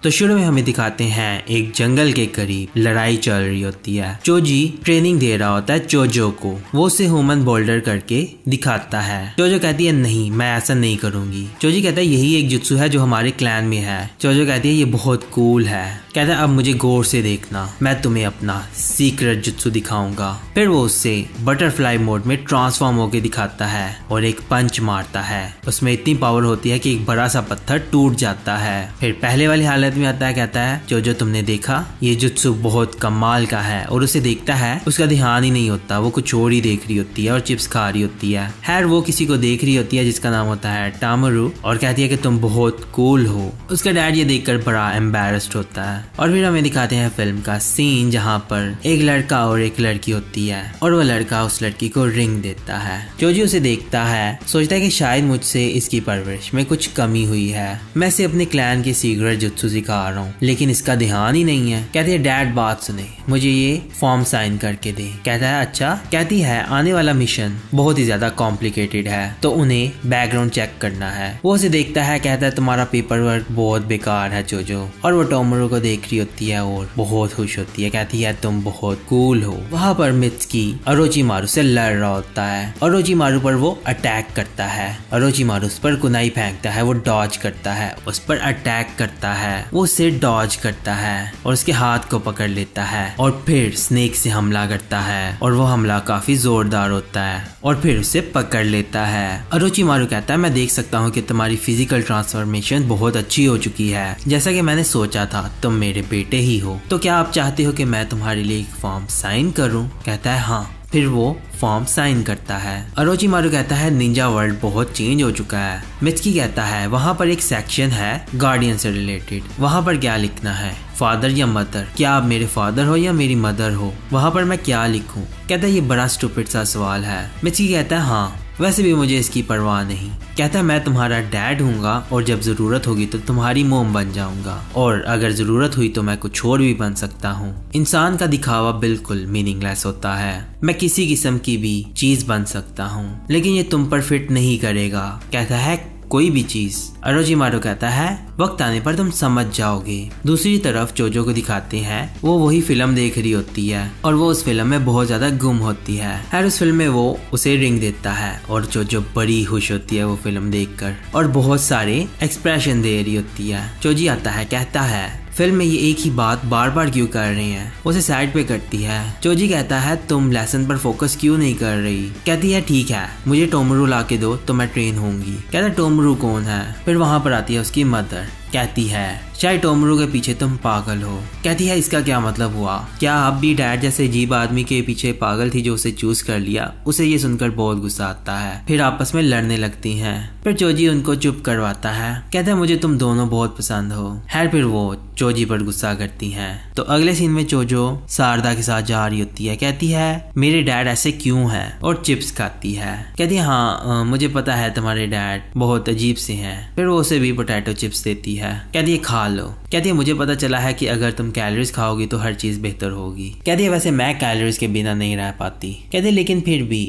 तो शुरू में हमें दिखाते हैं एक जंगल के करीब लड़ाई चल रही होती है। चोजी ट्रेनिंग दे रहा होता है चोजो को, वो उसे ह्यूमन बोल्डर करके दिखाता है। चोजो कहती है नहीं मैं ऐसा नहीं करूंगी। चोजी कहता है यही एक जुत्सु है जो हमारे क्लैन में है। चोजो कहती है ये बहुत कूल है। कहता है अब मुझे गौर से देखना, मैं तुम्हें अपना सीक्रेट जुत्सु दिखाऊंगा। फिर वो उससे बटरफ्लाई मोड में ट्रांसफॉर्म होके दिखाता है और एक पंच मारता है। उसमें इतनी पावर होती है कि एक बड़ा सा पत्थर टूट जाता है। फिर पहले वाली हालत में आता है, कहता है चोजो तुमने देखा ये जुत्सु बहुत कमाल का है। और उसे देखता है, उसका ध्यान ही नहीं होता, वो कुछ और ही देख रही होती है और चिप्स खा रही होती है। खैर वो किसी को देख रही होती है जिसका नाम होता है टामरू और कहती है कि तुम बहुत कूल हो। उसका डैड ये देखकर बड़ा एम्बैरेस्ड होता है। और फिर हमें दिखाते हैं फिल्म का सीन जहाँ पर एक लड़का और एक लड़की होती है और वो लड़का उस लड़की को रिंग देता है। चोजो उसे देखता है, सोचता है कि शायद मुझसे इसकी परवरिश में कुछ कमी हुई है, मैं इसे अपने क्लैन के सीक्रेट जुत्सु सिखा रहा हूँ, लेकिन इसका ध्यान ही नहीं है। कहती है डैड बात सुने, मुझे ये फॉर्म साइन करके दे। कहता है अच्छा। कहती है आने वाला मिशन बहुत ही ज्यादा कॉम्प्लिकेटेड है तो उन्हें बैकग्राउंड चेक करना है। वो उसे देखता है, कहता है तुम्हारा पेपर वर्क बहुत बेकार है चोजो। और वो टोमोरो को देख रही होती है और बहुत खुश होती है, कहती है तुम बहुत कूल हो। वहां पर मित्सुकी ओरोचिमारू से लड़ रहा होता है। ओरोचिमारू पर वो अटैक करता है। ओरोचिमारू उस पर कुनाई फेंकता है, वो डॉज करता है, उस पर अटैक करता है, वो उसे डॉज करता है और उसके हाथ को पकड़ लेता है और फिर स्नेक से हमला करता है और वो हमला काफी जोरदार होता है और फिर उसे पकड़ लेता है। ओरोचिमारू कहता है मैं देख सकता हूँ कि तुम्हारी फिजिकल ट्रांसफॉर्मेशन बहुत अच्छी हो चुकी है, जैसा कि मैंने सोचा था तुम मेरे बेटे ही हो, तो क्या आप चाहते हो कि मैं तुम्हारे लिए एक फॉर्म साइन करूं? कहता है हाँ। फिर वो फॉर्म साइन करता है। ओरोचिमारू कहता है निंजा वर्ल्ड बहुत चेंज हो चुका है। मित्सुकी कहता है वहां पर एक सेक्शन है गार्डियन से रिलेटेड, वहां पर क्या लिखना है, फादर या मदर, क्या आप मेरे फादर हो या मेरी मदर हो, वहां पर मैं क्या लिखूं? कहता है ये बड़ा स्टूपिड सा सवाल है। मित्सुकी कहता है हाँ वैसे भी मुझे इसकी परवाह नहीं। कहता है मैं तुम्हारा डैड हूँगा और जब जरूरत होगी तो तुम्हारी मोम बन जाऊंगा और अगर जरूरत हुई तो मैं कुछ और भी बन सकता हूँ। इंसान का दिखावा बिल्कुल मीनिंगलेस होता है, मैं किसी किस्म की भी चीज बन सकता हूँ लेकिन ये तुम पर फिट नहीं करेगा। कहता है कोई भी चीज। ओरोचिमारू कहता है वक्त आने पर तुम समझ जाओगे। दूसरी तरफ चोजो को दिखाते हैं, वो वही फिल्म देख रही होती है और वो उस फिल्म में बहुत ज्यादा गुम होती है। हर उस फिल्म में वो उसे रिंग देता है और चोजो बड़ी खुश होती है वो फिल्म देखकर और बहुत सारे एक्सप्रेशन दे रही होती है। चोजी आता है, कहता है फिल्म में ये एक ही बात बार बार क्यों कर रही हैं? उसे साइड पे करती है। चोजी कहता है तुम लेसन पर फोकस क्यों नहीं कर रही? कहती है ठीक है मुझे टोमोरो ला के दो तो मैं ट्रेन होंगी। कहता है टोमोरो कौन है? फिर वहां पर आती है उसकी मदर, कहती है शायद टोमोरो के पीछे तुम पागल हो। कहती है इसका क्या मतलब हुआ? क्या आप भी डैड जैसे अजीब आदमी के पीछे पागल थी जो उसे चूज कर लिया? उसे ये सुनकर बहुत गुस्सा आता है। फिर आपस में लड़ने लगती हैं। फिर चोजी उनको चुप करवाता है, कहता है मुझे तुम दोनों बहुत पसंद हो। खैर फिर वो चोजी पर गुस्सा करती हैं। तो अगले सीन में चोजो शारदा के साथ जा रही होती है, कहती है मेरे डैड ऐसे क्यों है और चिप्स खाती है। कहती है हाँ मुझे पता है तुम्हारे डैड बहुत अजीब से हैं। फिर वो उसे भी पोटैटो चिप्स देती है। कहती है खा लो। कहती है मुझे पता चला है कि अगर तुम कैलोरीज खाओगी तो हर चीज बेहतर होगी। कहती है वैसे मैं कैलोरीज के बिना नहीं रह पाती। कहती है लेकिन फिर भी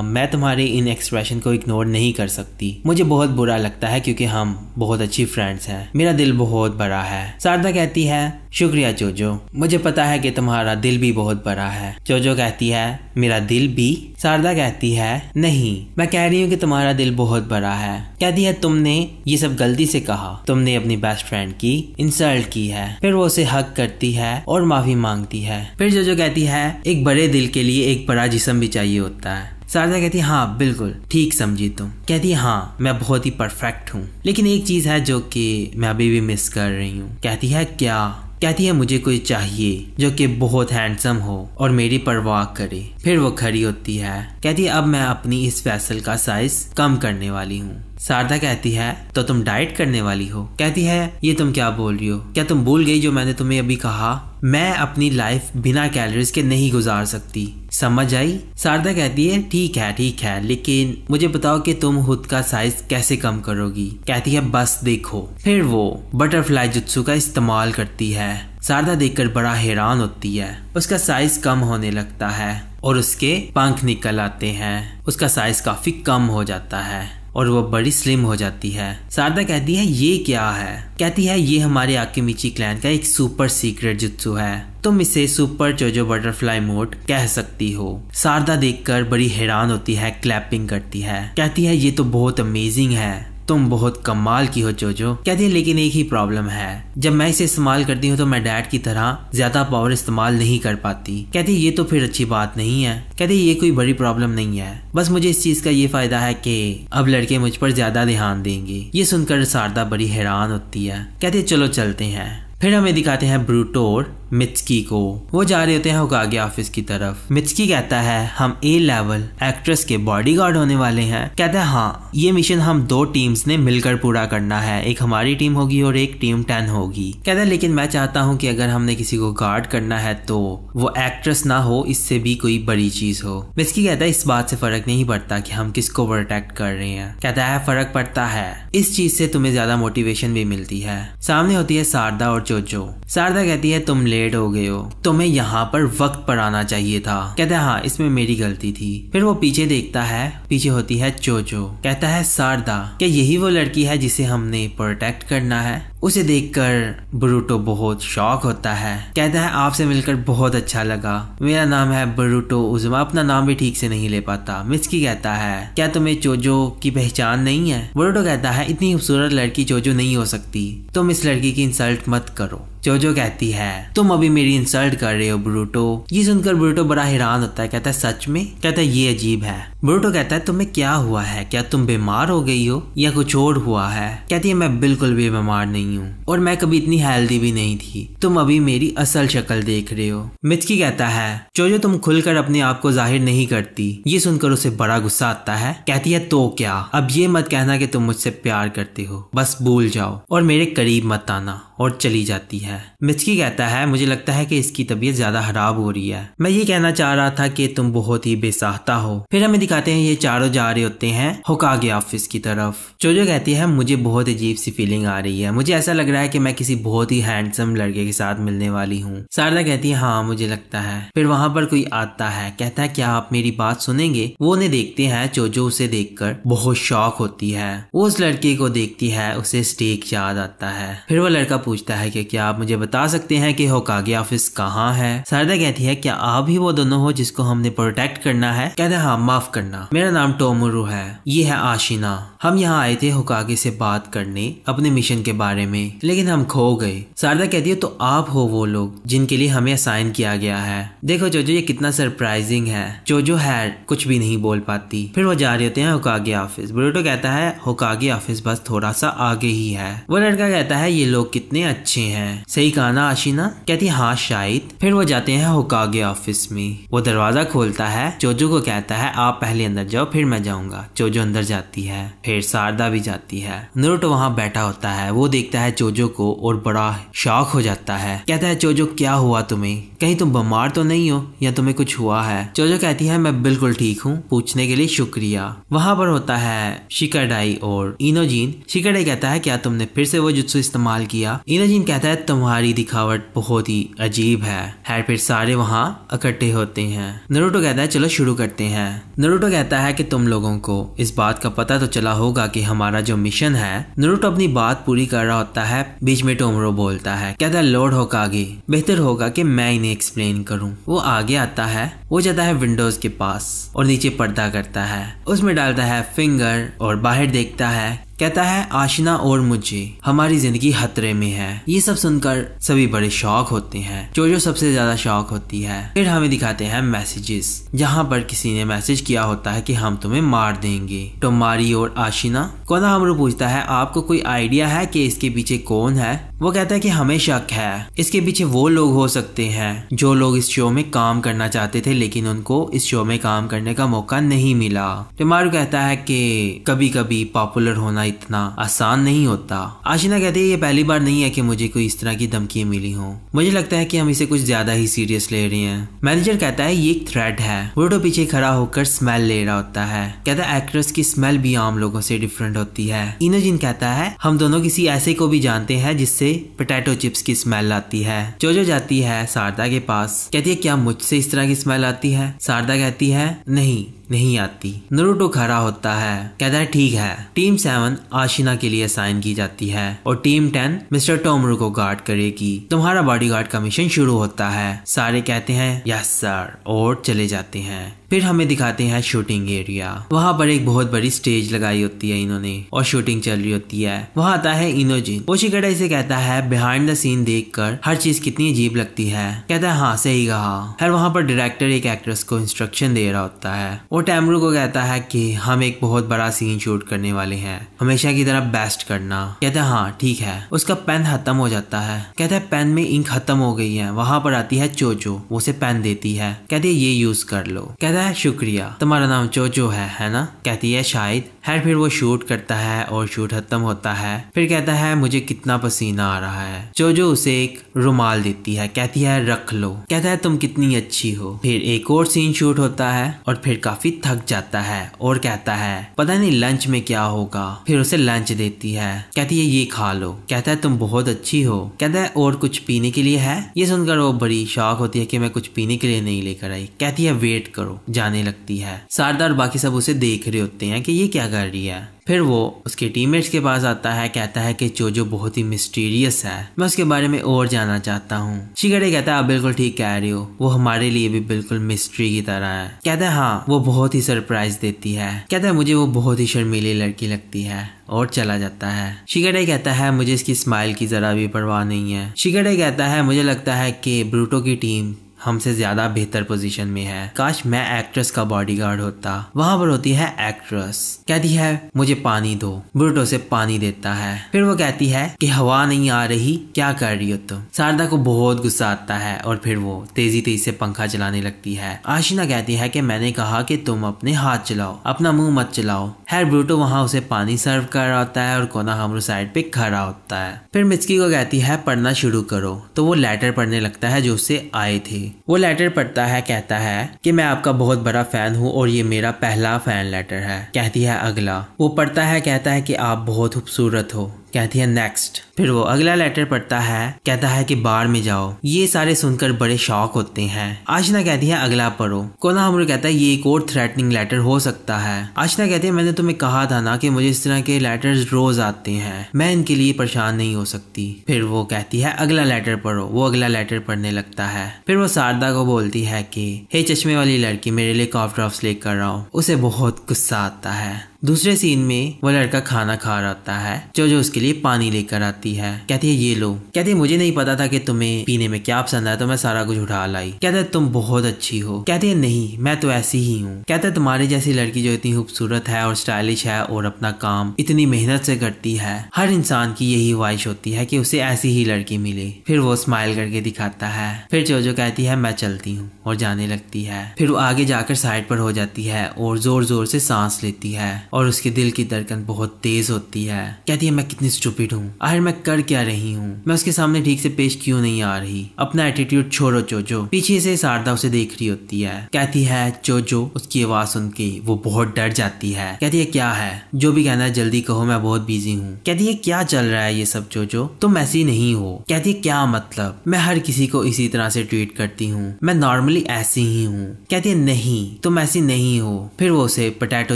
मैं तुम्हारे इन एक्सप्रेशन को इग्नोर नहीं कर सकती, मुझे बहुत बुरा लगता है क्योंकि हम बहुत अच्छी फ्रेंड्स हैं, मेरा दिल बहुत बड़ा है। शारदा कहती है शुक्रिया चोजो, मुझे पता है कि तुम्हारा दिल भी बहुत बड़ा है। चोजो कहती है मेरा दिल भी? शारदा कहती है नहीं मैं कह रही हूँ कि तुम्हारा दिल बहुत बड़ा है। कहती है तुमने ये सब गलती से कहा, तुमने अपनी बेस्ट फ्रेंड की इंसल्ट की है। फिर वो उसे हक करती है और माफी मांगती है। फिर चोजो कहती है एक बड़े दिल के लिए एक बड़ा जिस्म भी चाहिए होता है। शारदा कहती है हाँ बिल्कुल ठीक समझी तुम। कहती है हाँ मैं बहुत ही परफेक्ट हूँ लेकिन एक चीज है जो कि मैं अभी भी मिस कर रही हूँ। कहती है क्या? कहती है मुझे कोई चाहिए जो कि बहुत हैंडसम हो और मेरी परवाह करे। फिर वो खड़ी होती है, कहती है अब मैं अपनी इस फैसल का साइज कम करने वाली हूँ। शारदा कहती है तो तुम डाइट करने वाली हो? कहती है ये तुम क्या बोल रही हो? क्या तुम भूल गई जो मैंने तुम्हें अभी कहा? मैं अपनी लाइफ बिना कैलोरीज के नहीं गुजार सकती, समझ आई? शारदा कहती है ठीक है लेकिन मुझे बताओ कि तुम खुद का साइज कैसे कम करोगी? कहती है बस देखो। फिर वो बटरफ्लाई जुत्सु का इस्तेमाल करती है। शारदा देखकर बड़ा हैरान होती है, उसका साइज कम होने लगता है और उसके पंख निकल आते हैं, उसका साइज काफी कम हो जाता है और वो बड़ी स्लिम हो जाती है। शारदा कहती है ये क्या है? कहती है ये हमारे आकिमिची क्लैन का एक सुपर सीक्रेट जुत्सु है, तुम इसे सुपर चोजो बटरफ्लाई मोड कह सकती हो। शारदा देखकर बड़ी हैरान होती है, क्लैपिंग करती है, कहती है ये तो बहुत अमेजिंग है, तुम बहुत कमाल की हो चोजो। कहती है लेकिन एक ही प्रॉब्लम है, जब मैं इसे इस्तेमाल करती हूँ तो मैं डैड की तरह ज्यादा पावर इस्तेमाल नहीं कर पाती। कहती है ये तो फिर अच्छी बात नहीं है। कहती है ये कोई बड़ी प्रॉब्लम नहीं है, बस मुझे इस चीज का ये फायदा है कि अब लड़के मुझ पर ज्यादा ध्यान देंगे। ये सुनकर शारदा बड़ी हैरान होती है, कहती है चलो चलते हैं। फिर हमें दिखाते हैं ब्रूटो और मित्सुकी को, वो जा रहे होते हैं होकागे ऑफिस की तरफ। मित्सुकी कहता है हम ए लेवल एक्ट्रेस के बॉडीगार्ड होने वाले हैं। कहता है हाँ, ये मिशन हम 2 टीम्स ने मिलकर पूरा करना है, एक हमारी टीम होगी और एक टीम 10 होगी। कहता है लेकिन मैं चाहता हूँ कि अगर हमने किसी को गार्ड करना है तो वो एक्ट्रेस ना हो, इससे भी कोई बड़ी चीज हो। मित्सुकी कहता है इस बात से फर्क नहीं पड़ता कि हम किसको प्रोटेक्ट कर रहे हैं। कहता है फर्क पड़ता है, इस चीज से तुम्हें ज्यादा मोटिवेशन भी मिलती है। सामने होती है शारदा और चोजो। शारदा कहती है तुम लेट हो गए हो, तुम्हें यहाँ पर वक्त पर आना चाहिए था। कहता है हाँ इसमें मेरी गलती थी। फिर वो पीछे देखता है, पीछे होती है चोजो। कहता है शारदा क्या यही वो लड़की है जिसे हमने प्रोटेक्ट करना है? उसे देखकर ब्रूटो बहुत शॉक होता है। कहता है आपसे मिलकर बहुत अच्छा लगा, मेरा नाम है ब्रूटो उजुमा, अपना नाम भी ठीक से नहीं ले पाता। मित्सुकी कहता है क्या तुम्हें चोजो की पहचान नहीं है? ब्रूटो कहता है इतनी खूबसूरत लड़की चोजो नहीं हो सकती, तुम इस लड़की की इंसल्ट मत करो। चोजो कहती है तुम अभी मेरी इंसल्ट कर रहे हो ब्रूटो। ये सुनकर ब्रूटो बड़ा हैरान होता है, कहता है सच में? कहता है ये अजीब है। ब्रूटो कहता है तुम्हें क्या हुआ है, क्या तुम बीमार हो गई हो या कुछ और हुआ है? कहती है मैं बिल्कुल भी बीमार नहीं हूँ और मैं कभी इतनी हेल्दी भी नहीं थी, तुम अभी मेरी असल शक्ल देख रहे हो। मित्सुकी कहता है चोजो तुम खुलकर अपने आप को जाहिर नहीं करती। ये सुनकर उसे बड़ा गुस्सा आता है। कहती है तो क्या, अब ये मत कहना कि तुम मुझसे प्यार करते हो, बस भूल जाओ और मेरे करीब मत आना, और चली जाती है। मित्सुकी कहता है मुझे लगता है कि इसकी तबीयत ज्यादा खराब हो रही है, मैं ये कहना चाह रहा था कि तुम बहुत ही बेसाख्ता हो। फिर हमें दिखाते हैं ये चारों जा रहे होते हैं होकागे ऑफिस की तरफ। चोजो कहती है मुझे बहुत अजीब सी फीलिंग आ रही है, मुझे ऐसा लग रहा है कि मैं किसी बहुत ही हैंडसम लड़के के साथ मिलने वाली हूँ। शारदा कहती है हाँ मुझे लगता है। फिर वहाँ पर कोई आता है, कहता है क्या आप मेरी बात सुनेंगे? वो उन्हें देखते हैं। चोजो उसे देखकर बहुत शॉक होती है, वो उस लड़के को देखती है, उसे स्टेक याद आता है। फिर वो लड़का पूछता है कि क्या आप मुझे बता सकते हैं कि होकागे ऑफिस कहाँ है? शारदा कहती है क्या आप ही वो दोनों हो जिसको हमने प्रोटेक्ट करना है? कहते हैं हाँ माफ करना, मेरा नाम टोमोरू है, ये है आशिना, हम यहाँ आए थे होकागे से बात करने अपने मिशन के बारे में, लेकिन हम खो गए। शारदा कहती है तो आप हो वो लोग जिनके लिए हमें असाइन किया गया है। देखो चोजो ये कितना सरप्राइजिंग है। चोजो है कुछ भी नहीं बोल पाती। फिर वो जा रहे होते हैं होकागे ऑफिस। ब्रूटो कहता है होकागे ऑफिस बस थोड़ा सा आगे ही है। वो लड़का कहता है ये लोग कितने अच्छे हैं, सही कहा ना आशिना? कहती है हाँ शायद। फिर वो जाते हैं होकागे ऑफिस में। वो दरवाजा खोलता है, चोजो को कहता है आप पहले अंदर जाओ फिर मैं जाऊंगा। चोजो अंदर जाती है, फिर शारदा भी जाती है। नारुतो वहाँ बैठा होता है, वो देखता है चोजो को और बड़ा शॉक हो जाता है। कहता है चोजो क्या हुआ तुम्हें, कहीं तुम बीमार तो नहीं हो या तुम्हें कुछ हुआ है? चोजो कहती है मैं बिल्कुल ठीक हूँ, पूछने के लिए शुक्रिया। वहाँ पर होता है शिकाडाई और इनोजिन। शिकाडाई कहता है क्या तुमने फिर से वो जुत्सु इस्तेमाल किया? इनोजिन कहता है तुम्हारी दिखावट बहुत ही अजीब है। फिर सारे वहाँ इकट्ठे होते हैं। नारुतो कहता है चलो शुरू करते हैं। नारुतो कहता है कि तुम लोगों को इस बात का पता तो चला होगा कि हमारा जो मिशन है। नारुतो अपनी बात पूरी कर रहा होता है, बीच में टोमोरू बोलता है, कहता है लॉर्ड होकागे बेहतर होगा कि मैं इन्हें एक्सप्लेन करूं। वो आगे आता है, वो जाता है विंडोज के पास और नीचे पर्दा करता है, उसमें डालता है फिंगर और बाहर देखता है। कहता है आशिना और मुझे हमारी जिंदगी खतरे में है। ये सब सुनकर सभी बड़े शॉक होते हैं। चोजो सबसे ज्यादा शॉक होती है। फिर हमें दिखाते हैं मैसेजेस, जहाँ पर किसी ने मैसेज किया होता है कि हम तुम्हें मार देंगे। टोमारी और आशिना। कोनोहामारू पूछता है आपको कोई आइडिया है कि इसके पीछे कौन है? वो कहता है कि हमें शक है, इसके पीछे वो लोग हो सकते हैं जो लोग इस शो में काम करना चाहते थे लेकिन उनको इस शो में काम करने का मौका नहीं मिला। टोमारू कहता है कि कभी कभी पॉपुलर होना इतना आसान नहीं होता। आशिना कहती है ये पहली बार नहीं है कि मुझे कोई इस तरह की धमकियां मिली हो, मुझे लगता है कि हम इसे कुछ ज्यादा ही सीरियस ले रहे हैं। मैनेजर कहता है ये एक थ्रेट है। नारुतो पीछे खड़ा होकर स्मेल ले रहा होता है, कहता है एक्ट्रेस की स्मेल भी आम लोगों से डिफरेंट होती है। इनोजिन कहता है हम दोनों किसी ऐसे को भी जानते हैं जिससे पोटैटो चिप्स की स्मेल आती है। चोजो जाती है शारदा के पास, कहती है क्या मुझसे इस तरह की स्मेल आती है? शारदा कहती है नहीं, नहीं आती। नारुतो खड़ा होता है, कहता है ठीक है। टीम 7 आशिना के लिए असाइन की जाती है और टीम 10 मिस्टर टोमरू को गार्ड करेगी। तुम्हारा बॉडीगार्ड का मिशन शुरू होता है। सारे कहते हैं यस सर और चले जाते हैं। फिर हमें दिखाते हैं शूटिंग एरिया। वहाँ पर एक बहुत बड़ी स्टेज लगाई होती है इन्होंने और शूटिंग चल रही होती है। वहाँ आता है इनोजिन। वो शिकाडा इसे कहता है बिहाइंड द सीन देखकर हर चीज कितनी अजीब लगती है। कहता है हाँ सही कहा। फिर वहाँ पर डायरेक्टर एक एक्ट्रेस को इंस्ट्रक्शन दे रहा होता है। वो टैमरू को कहता है कि हम एक बहुत बड़ा सीन शूट करने वाले हैं, हमेशा की तरह बेस्ट करना। कहता है हाँ ठीक है। उसका पेन खत्म हो जाता है। कहता है पेन में इंक खत्म हो गई है। वहाँ पर आती है चोचो, वो उसे पेन देती है। कहती है ये यूज कर लो। कहता है शुक्रिया, तुम्हारा नाम चोचो है ना? कहती है शायद। फिर वो शूट करता है और शूट खत्म होता है। फिर कहता है मुझे कितना पसीना आ रहा है। चोचो उसे एक रुमाल देती है, कहती है रख लो। कहता है तुम कितनी अच्छी हो। फिर एक और सीन शूट होता है और फिर काफी थक जाता है और कहता है पता नहीं लंच में क्या होगा। फिर उसे लंच देती है, कहती है ये खा लो। कहता है तुम बहुत अच्छी हो। कहता है और कुछ पीने के लिए है? ये सुनकर वो बड़ी शॉक होती है कि मैं कुछ पीने के लिए नहीं लेकर आई। कहती है वेट करो। जाने लगती है। सारदार बाकी सब उसे देख रहे होते हैं कि ये क्या कर रही है। फिर वो उसके टीममेट्स के पास आता है, कहता है कि चोजो बहुत ही मिस्टीरियस है, मैं उसके बारे में और जानना चाहता हूँ। शिकाडा कहता है आप बिल्कुल ठीक कह रही हो, वो हमारे लिए भी बिल्कुल मिस्ट्री की तरह है। कहता है हाँ, वो बहुत ही सरप्राइज देती है। कहता है मुझे वो बहुत ही शर्मीली लड़की लगती है और चला जाता है। शिकाडा कहता है मुझे इसकी स्माइल की जरा भी परवाह नहीं है। शिकाडा कहता है मुझे लगता है कि ब्रूटो की टीम हमसे ज्यादा बेहतर पोजीशन में है, काश मैं एक्ट्रेस का बॉडीगार्ड होता। वहां पर होती है एक्ट्रेस, कहती है मुझे पानी दो। ब्रूटो से पानी देता है। फिर वो कहती है कि हवा नहीं आ रही, क्या कर रही हो तुम? सारदा को बहुत गुस्सा आता है और फिर वो तेजी तेजी से पंखा चलाने लगती है। आशिना कहती है कि मैंने कहा कि तुम अपने हाथ चलाओ, अपना मुंह मत चलाओ। ब्रूटो वहां उसे पानी सर्व कर रहा होता है और कोनोहामारू साइड पे खड़ा होता है। फिर मित्सुकी को कहती है पढ़ना शुरू करो, तो वो लेटर पढ़ने लगता है जो उससे आए थे। वो लेटर पढ़ता है, कहता है कि मैं आपका बहुत बड़ा फैन हूँ और ये मेरा पहला फैन लेटर है। कहती है अगला। वो पढ़ता है, कहता है कि आप बहुत खूबसूरत हो। कहती है नेक्स्ट। फिर वो अगला लेटर पढ़ता है, कहता है कि बार में जाओ। ये सारे सुनकर बड़े शॉक होते हैं। आशिना कहती है अगला पढ़ो। कोनोहामारू कहता है ये एक और थ्रेटनिंग लेटर हो सकता है। आशिना कहती है मैंने तुम्हें कहा था ना कि मुझे इस तरह के लेटर्स रोज आते हैं, मैं इनके लिए परेशान नहीं हो सकती। फिर वो कहती है अगला लेटर पढ़ो। वो अगला लेटर पढ़ने लगता है। फिर वो सारदा को बोलती है कि हे चश्मे वाली लड़की, मेरे लिए कॉफ ड्रॉप्स लेकर आओ। उसे बहुत गुस्सा आता है। दूसरे सीन में वो लड़का खाना खा रहा होता है, जो उसके लिए पानी लेकर आती है। कहती है ये लो। कहती है मुझे नहीं पता था कि तुम्हें पीने में क्या पसंद है, तो मैं सारा कुछ उठा लाई। कहता है तुम बहुत अच्छी हो। कहती है नहीं, मैं तो ऐसी ही हूँ। कहता है तुम्हारी जैसी लड़की जो इतनी खूबसूरत है और स्टाइलिश है और अपना काम इतनी मेहनत से करती है, हर इंसान की यही ख्वाहिश होती है कि उसे ऐसी ही लड़की मिले। फिर वो स्माइल करके दिखाता है। फिर जोजो कहती है मैं चलती हूँ और जाने लगती है। फिर वो आगे जाकर साइड पर हो जाती है और जोर जोर से सांस लेती है और उसके दिल की धड़कन बहुत तेज होती है। कहती है मैं कितनी स्टूपिड हूँ, आखिर मैं कर क्या रही हूँ, मैं उसके सामने ठीक से पेश क्यों नहीं आ रही। अपना एटीट्यूड छोड़ो चोजो। पीछे से सारदा उसे देख रही होती है। कहती है चोजो। उसकी आवाज सुन के वो बहुत डर जाती है। कहती है क्या है, जो भी कहना है जल्दी कहो, मैं बहुत बिजी हूँ। कहती है क्या चल रहा है ये सब चोजो, तुम ऐसी नहीं हो। कहती है क्या मतलब, मैं हर किसी को इसी तरह से ट्रीट करती हूँ, मैं नॉर्मली ऐसी ही हूँ। कहती है नहीं, तुम ऐसी नहीं हो। फिर वो उसे पोटैटो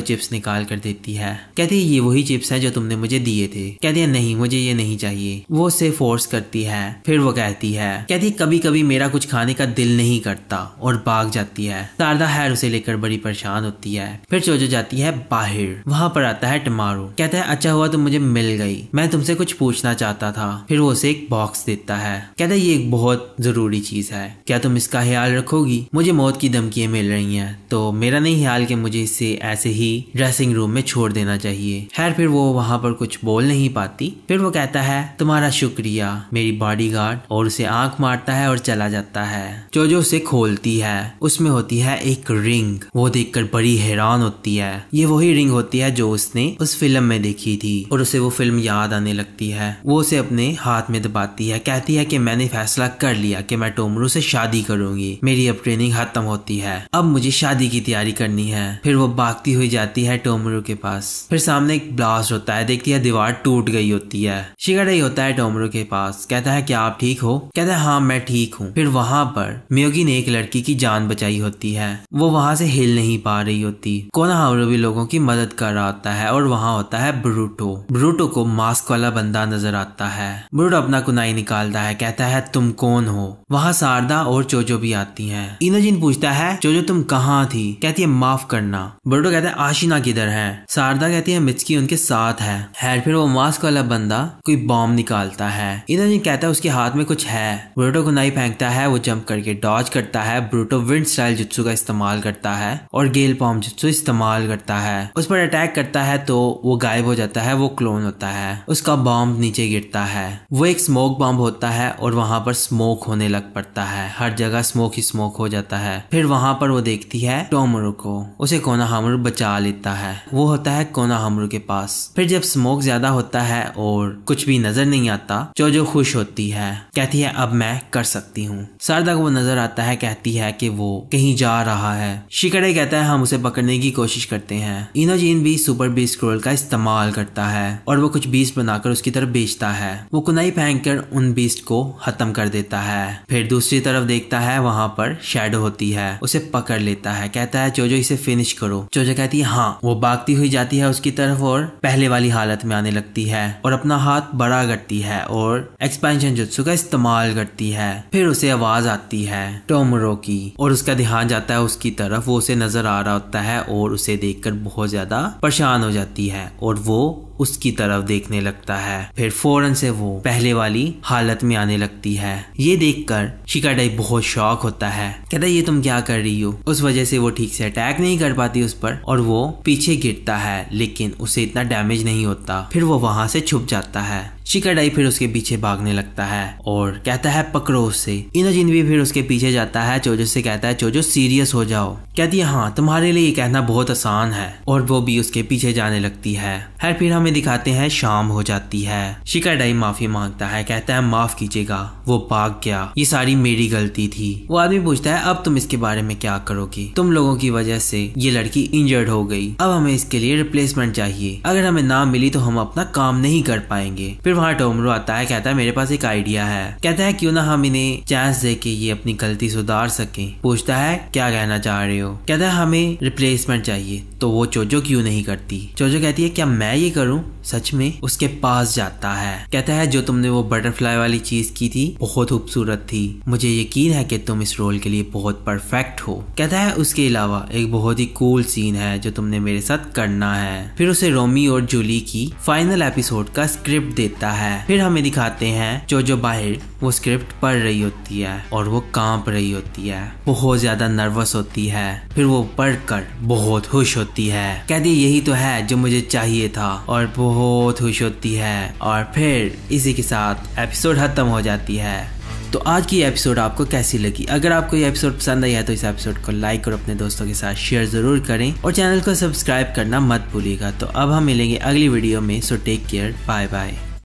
चिप्स निकाल कर देती है। कहती है ये वही चिप्स है जो तुमने मुझे दिए थे। कहती है नहीं, मुझे ये नहीं चाहिए। वो उसे फोर्स करती है। फिर वो कहती है कभी कभी मेरा कुछ खाने का दिल नहीं करता और भाग जाती है। सारदा उसे लेकर बड़ी परेशान होती है। फिर चोजो जाती है बाहर। वहां पर आता है टमारू। कहता है अच्छा हुआ तुम मुझे मिल गई, मैं तुमसे कुछ पूछना चाहता था। फिर वो उसे एक बॉक्स देता है। कहता है ये एक बहुत जरूरी चीज है, क्या तुम इसका ख्याल रखोगी? मुझे मौत की धमकियां मिल रही हैं, तो मेरा नहीं ख्याल कि मुझे इसे ऐसे ही ड्रेसिंग रूम में छोड़ देना चाहिए। फिर वो वहां पर कुछ बोल नहीं पाती। फिर वो कहता है तुम्हारा शुक्रिया मेरी बॉडीगार्ड, और उसे आंख मारता है और चला जाता है। जोजो उसे खोलती है, उसमें होती है एक रिंग। वो देखकर बड़ी हैरान होती है। ये वही रिंग होती है जो उसने उस फिल्म में देखी थी और उसे वो फिल्म याद आने लगती है। वो उसे अपने हाथ में दबाती है। कहती है कि मैंने फैसला कर लिया कि मैं टोमरू से शादी करूंगी, मेरी अब ट्रेनिंग खत्म होती है, अब मुझे शादी की तैयारी करनी है। फिर वो भागती हुई जाती है टोमरू टोमोरो के पास। फिर सामने एक ब्लास्ट होता है, देखती है दीवार टूट गई होती है। शिकाडाई होता है टोमोरो के पास, कहता है क्या आप ठीक हो? कहता है हाँ मैं ठीक हूँ। फिर वहाँ पर मियोगी ने एक लड़की की जान बचाई होती है, वो वहाँ से हिल नहीं पा रही होती। कोनोहामारू भी लोगों की मदद कर रहा होता है और वहाँ होता है ब्रूटो। ब्रूटो को मास्क वाला बंदा नजर आता है। ब्रूटो अपना कुनाई निकालता है, कहता है तुम कौन हो? वहाँ सारदा और चोजो भी आती हैं। इनोजिन पूछता है चोजो तुम कहाँ थी? कहती है माफ करना। ब्रूटो कहता है आशिना किधर है? सारदा कहती है मित्सुकी उनके साथ है। खैर फिर वो मास्क वाला बंदा कोई बॉम्ब निकालता है। इनोजिन कहता है उसके हाथ में कुछ है। ब्रूटो कुनाई फेंकता है, वो जंप करके डॉज करता है। ब्रूटो विंड स्टाइल जुत्सु का इस्तेमाल करता है और गेल पॉम जुत्सु इस्तेमाल करता है। उस पर अटैक करता है तो वो गायब हो जाता है, वो क्लोन होता है। उसका बॉम्ब नीचे गिरता है, वो एक स्मोक बॉम्ब होता है और वहां पर स्मोक होने लग पड़ता है, हर जगह स्मोक ही स्मोक हो जाता है। फिर वहां पर वो देखती है टोमोरो को, उसे कोनोहामारू बचा लेता है, वो होता है कोनोहामारू के पास। फिर जब स्मोक ज्यादा होता है और कुछ भी नजर नहीं आता, चोजो खुश होती है, कहती है अब मैं कर सकती हूँ। सारदा को वो नजर आता है, कहती है कि वो कहीं जा रहा है। शिकाडाई कहता है हम उसे पकड़ने की कोशिश करते हैं। इनोजिन भी सुपर बीस्ट स्क्रोल का इस्तेमाल करता है और वो कुछ बीस्ट बनाकर उसकी तरफ बेचता है। वो कुनाई फेंककर उन बीस्ट को खत्म कर देता है। फिर दूसरी तरफ देखता है, वहां पर शैडो होती है, उसे पकड़ लेता है, कहता है चोजो इसे फिनिश करो। चोजो कहती है हाँ। वो भागती हुई जाती है उसकी तरफ और पहले वाली हालत में आने लगती है और अपना हाथ बड़ा करती है और एक्सपेंशन जुत्सु का इस्तेमाल करती है। फिर उसे आवाज आती है टोमोरो की और उसका ध्यान जाता है उसकी तरफ। वो उसे नजर आ रहा होता है और उसे देखकर बहुत ज्यादा परेशान हो जाती है और वो उसकी तरफ देखने लगता है। फिर फौरन से वो पहले वाली हालत में आने लगती है। ये देखकर शिकाडाई बहुत शॉक होता है, कहता है ये तुम क्या कर रही हो? उस वजह से वो ठीक से अटैक नहीं कर पाती उस पर और वो पीछे गिरता है, लेकिन उसे इतना डैमेज नहीं होता। फिर वो वहां से छुप जाता है। शिकाडाई फिर उसके पीछे भागने लगता है और कहता है पकड़ो उसे। इनोजिन भी फिर उसके पीछे जाता है, चोजो से कहता है चोजो सीरियस हो जाओ। कहती है हाँ तुम्हारे लिए ये कहना बहुत आसान है और वो भी उसके पीछे जाने लगती है। फिर हमें दिखाते हैं शाम हो जाती है। शिकाडाई माफी मांगता है, कहता है माफ कीजिएगा, वो भाग गया, ये सारी मेरी गलती थी। वो आदमी पूछता है अब तुम इसके बारे में क्या करोगी? तुम लोगों की वजह से ये लड़की इंजर्ड हो गई, अब हमें इसके लिए रिप्लेसमेंट चाहिए, अगर हमें ना मिली तो हम अपना काम नहीं कर पाएंगे। फिर वहाँ टोमोरो आता है, कहता है मेरे पास एक आइडिया है। कहता है क्यों ना हम इन्हें चांस दे के ये अपनी गलती सुधार सके। पूछता है क्या कहना चाह रहे हो? कहता है हमें रिप्लेसमेंट चाहिए। तो वो चोजो क्यों नहीं करती? चोजो कहती है क्या मैं ये करूं? सच में? उसके पास जाता है, कहता है जो तुमने वो बटरफ्लाई वाली चीज की थी बहुत खूबसूरत थी, मुझे यकीन है कि तुम इस रोल के लिए बहुत परफेक्ट हो। कहता है उसके अलावा एक बहुत ही कूल सीन है जो तुमने मेरे साथ करना है। फिर उसे रोमी और जूली की फाइनल एपिसोड का स्क्रिप्ट देता है। फिर हमें दिखाते हैं चोजो बाहर वो स्क्रिप्ट पढ़ रही होती है और वो कांप रही होती है, बहुत ज्यादा नर्वस होती है। फिर वो पढ़कर बहुत खुश होती है, कहती है यही तो है जो मुझे चाहिए था, और बहुत खुश होती है। और फिर इसी के साथ एपिसोड खत्म हो जाती है। तो आज की एपिसोड आपको कैसी लगी? अगर आपको ये एपिसोड पसंद आई है तो इस एपिसोड को लाइक और अपने दोस्तों के साथ शेयर जरूर करें और चैनल को सब्सक्राइब करना मत भूलिएगा। तो अब हम मिलेंगे अगली वीडियो में, so take care, bye bye.